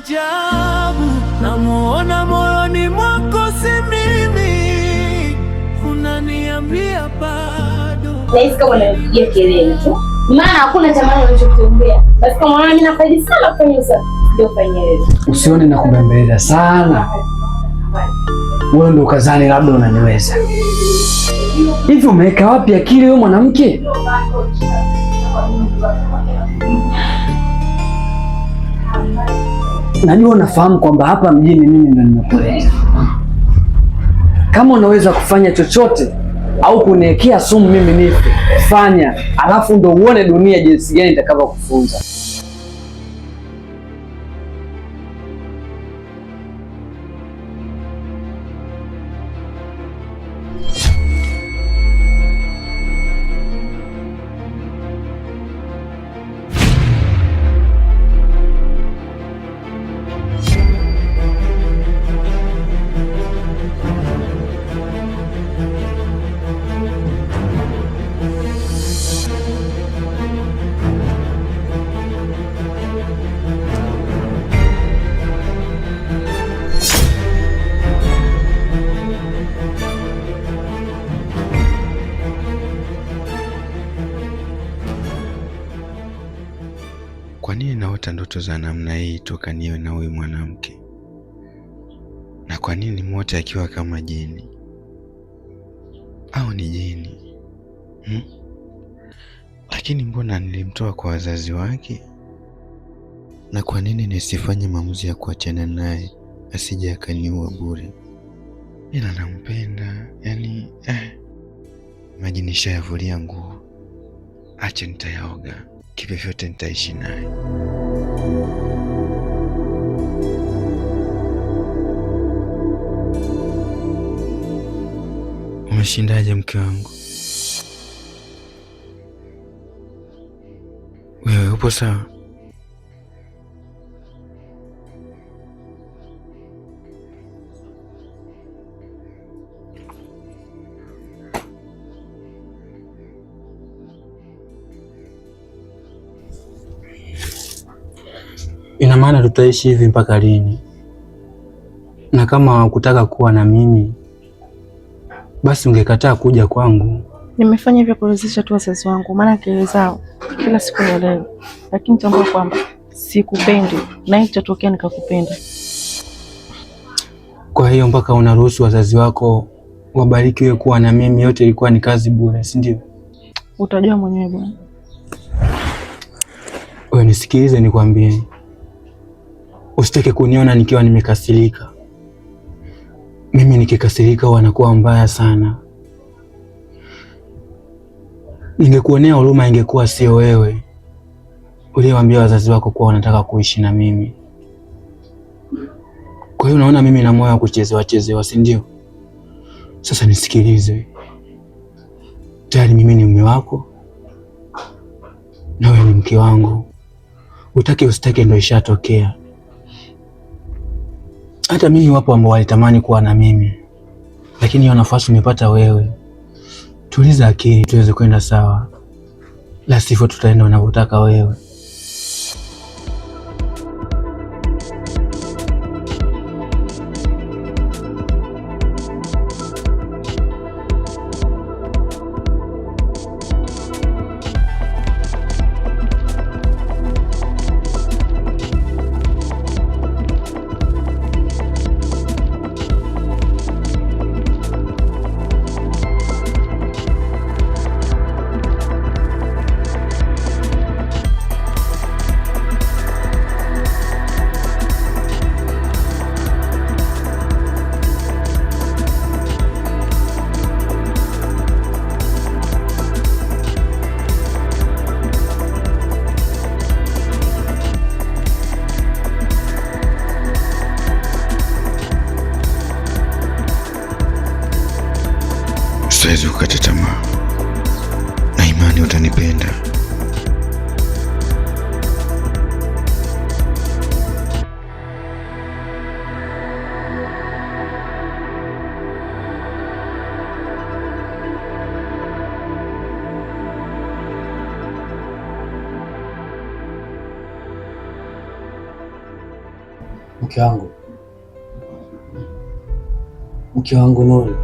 ajabu, namuona moyoni mwako, si mimi. Unaniambia bado. Nahisi kama unapigia kelele tu, maana hakuna cha maana unachokiongea. Basi kama unaona mimi nafaidi sana kufanya usafi, ndio fanya wewe. Usione na kubembeleza sana. Wewe ndo kazani labda unaniweza. Hivi umeweka wapi akili wewe mwanamke? Najua unafahamu kwamba hapa mjini mimi ndo nimekuleta. Kama unaweza kufanya chochote au kuniwekea sumu mimi nife, fanya, alafu ndo uone dunia jinsi gani itakavyokufunza. Kwa nini naota ndoto za namna hii toka niwe na huyu mwanamke? Na kwa nini mwote akiwa kama jini? Au ni jini? Lakini mbona nilimtoa kwa wazazi wake? Na kwa nini nisifanye maamuzi ya kuachana naye asije akaniua bure? Ila nampenda, yani maji nishayavulia nguo. Acha nitayaoga. Kivyovyote nitaishi naye. Umeshindaje mke wangu? Wewe upo sawa? Ina maana tutaishi hivi mpaka lini? Na kama hukutaka kuwa na mimi, basi ungekataa kuja kwangu. Nimefanya hivyo kuridhisha tu wazazi wangu, maana kelele zao kila siku nielewe. Lakini tambua kwamba sikupendi na itatokea nikakupenda. Kwa hiyo mpaka unaruhusu wazazi wako wabarikiwe kuwa na mimi, yote ilikuwa ni kazi bure, si ndio? Utajua mwenyewe bwana. Wewe nisikilize nikwambie. Usitake kuniona nikiwa nimekasirika. Mimi nikikasirika huwa nakuwa mbaya sana. Ningekuonea huruma ingekuwa sio wewe uliyewaambia wazazi wako kuwa wanataka kuishi na mimi. Kwa hiyo unaona mimi na moyo wa kuchezewa, si ndio? Sasa nisikilize. Tayari mimi ni mume wako na wewe ni mke wangu. Utake usitake ndio ishatokea. Hata mimi wapo ambao walitamani kuwa na mimi, lakini hiyo nafasi umepata wewe. Tuliza akili tuweze kwenda sawa, la sivyo tutaenda unavyotaka wewe. Siwezi kukata tamaa, na imani utanipenda. Mke wangu Nuru,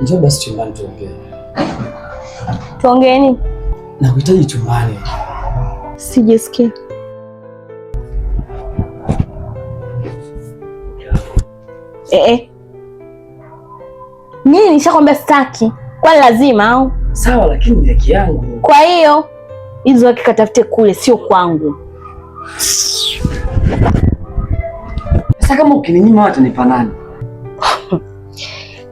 njoo basi chumbani tuongee. Tuongee nini? Nakuhitaji chumbani. Sijasikia. Mimi nishakwambia sitaki. Kwani lazima au? Sawa, lakini ni haki yangu. Kwa hiyo hizo haki katafute kule, sio kwangu. Sasa kama ukininyima watanipa nani?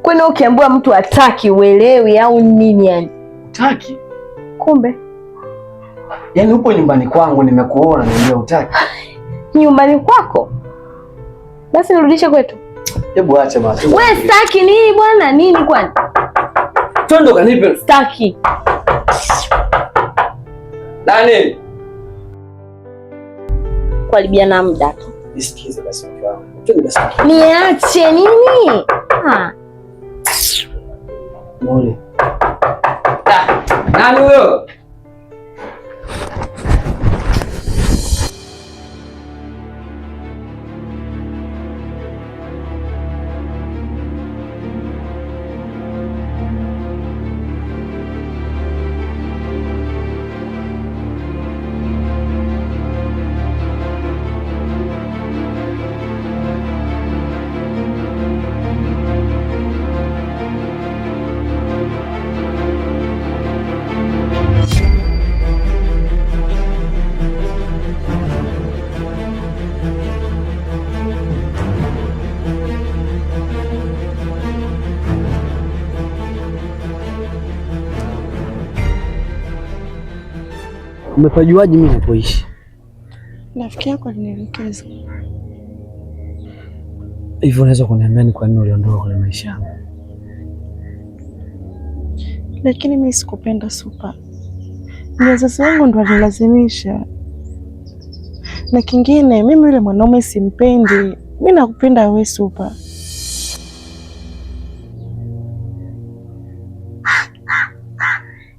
Kwani ukiambiwa mtu hataki uelewi au nini yani? Utaki? Kumbe yaani upo nyumbani kwangu nimekuona niambia utaki. Nyumbani kwako? Basi nirudishe kwetu. Hebu acha basi. Wewe sitaki nini bwana? Nini kwani? Tondo kanipe. Sitaki. Nani? Kuharibiana muda tu. Nisikize basi mke wangu. Twende basi. Niache nini? Mole. Nani huyo? Umepajuaje mimi napoishi? Rafiki yako alinielekeza. Hivi unaweza kuniambia ni kwa nini uliondoka kwenye maisha yangu? Lakini mimi sikupenda Supa. Wazazi wangu ndo walilazimisha. Na kingine mimi yule mwanaume simpendi. Mimi nakupenda wewe Supa.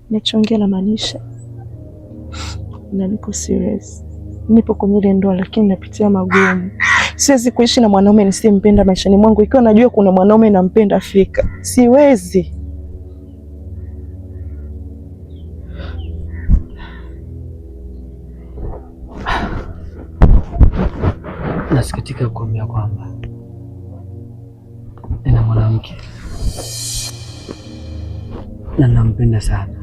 Nichongea na maanisha. Na niko serious. Nipo kwenye ile ndoa lakini napitia magumu. Siwezi kuishi na mwanaume nisimpenda maishani mwangu ikiwa najua kuna mwanaume nampenda fika. Siwezi. Nasikitika kukuambia kwamba nina mwanamke na nampenda sana.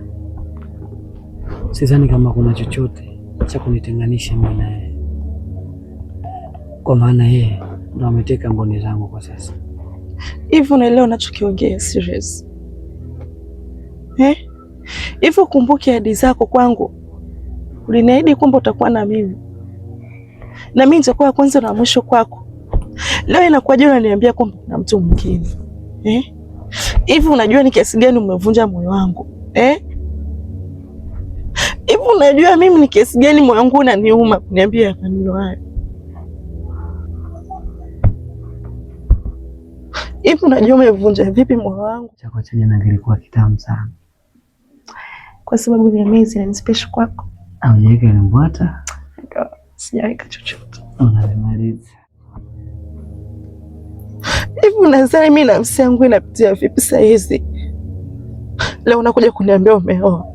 Sidhani kama kuna chochote cha kunitenganisha mimi na yeye, kwa maana yeye ndo ameteka mboni zangu kwa sasa. Hivi unaelewa unachokiongea serious? Hivi kumbuke ahadi zako kwangu. Uliniahidi kwamba utakuwa na mimi. Na mimi nitakuwa kwanza na mwisho kwako. Leo inakuwaje unaniambia kwamba kuna mtu mwingine? Hivi unajua ni kiasi gani umevunja moyo wangu? Hivi unajua mimi ni kiasi gani moyo wangu unaniuma kuniambia maneno hayo? Hivi unajua umevunja vipi moyo wangu? Chako cha jana kilikuwa kitamu sana. Kwa sababu ni amazing and special kwako. Au yeye ni mbwata? Sijaweka chochote. Unamaliza. Hivi unadhani mimi nafsi yangu inapitia vipi saa hizi? Leo unakuja kuniambia umeoa.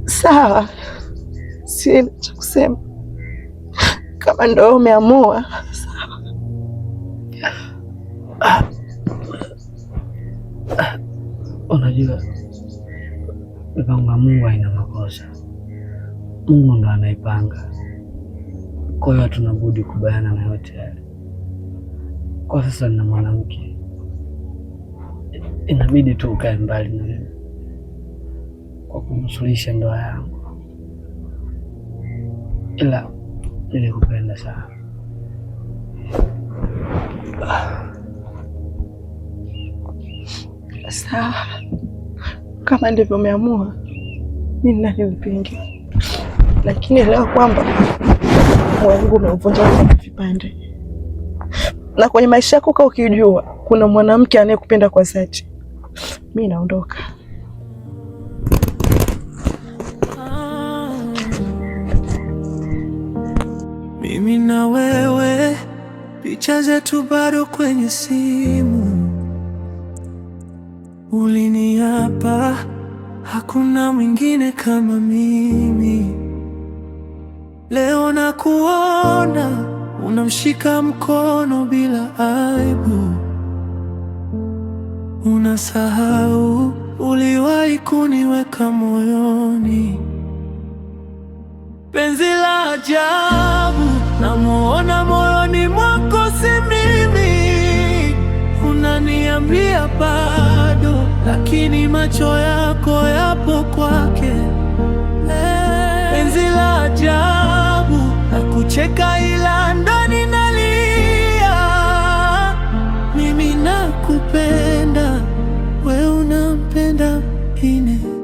Sawa. Sina cha kusema. Kama ndo umeamua. Sawa. Unajua mipango ya Mungu haina makosa. Mungu ndo anaipanga. Kwa hiyo hatuna budi kubaliana na yote yale. Kwa sasa nina mwanamke, inabidi tu ukae mbali na mimi kwa kumsuluhisha ndoa yangu, ila nilikupenda sana. Sawa, kama ndivyo umeamua, mimi nani nipinge, lakini leo kwamba moyo wangu umeuvunja kwa vipande, na kwenye maisha yako kama ukijua kuna mwanamke anayekupenda kwa dhati, mimi naondoka. mimi na wewe, picha zetu bado kwenye simu. Uliniapa hakuna mwingine kama mimi. Leo nakuona unamshika mkono bila aibu. Unasahau uliwahi kuniweka moyoni. Penzi la ajabu namuona moyoni mwako, si mimi. Unaniambia bado, lakini macho yako yapo kwake. Penzi la ajabu nakucheka, ila ndani nalia. Mimi nakupenda, wewe unampenda mwingine.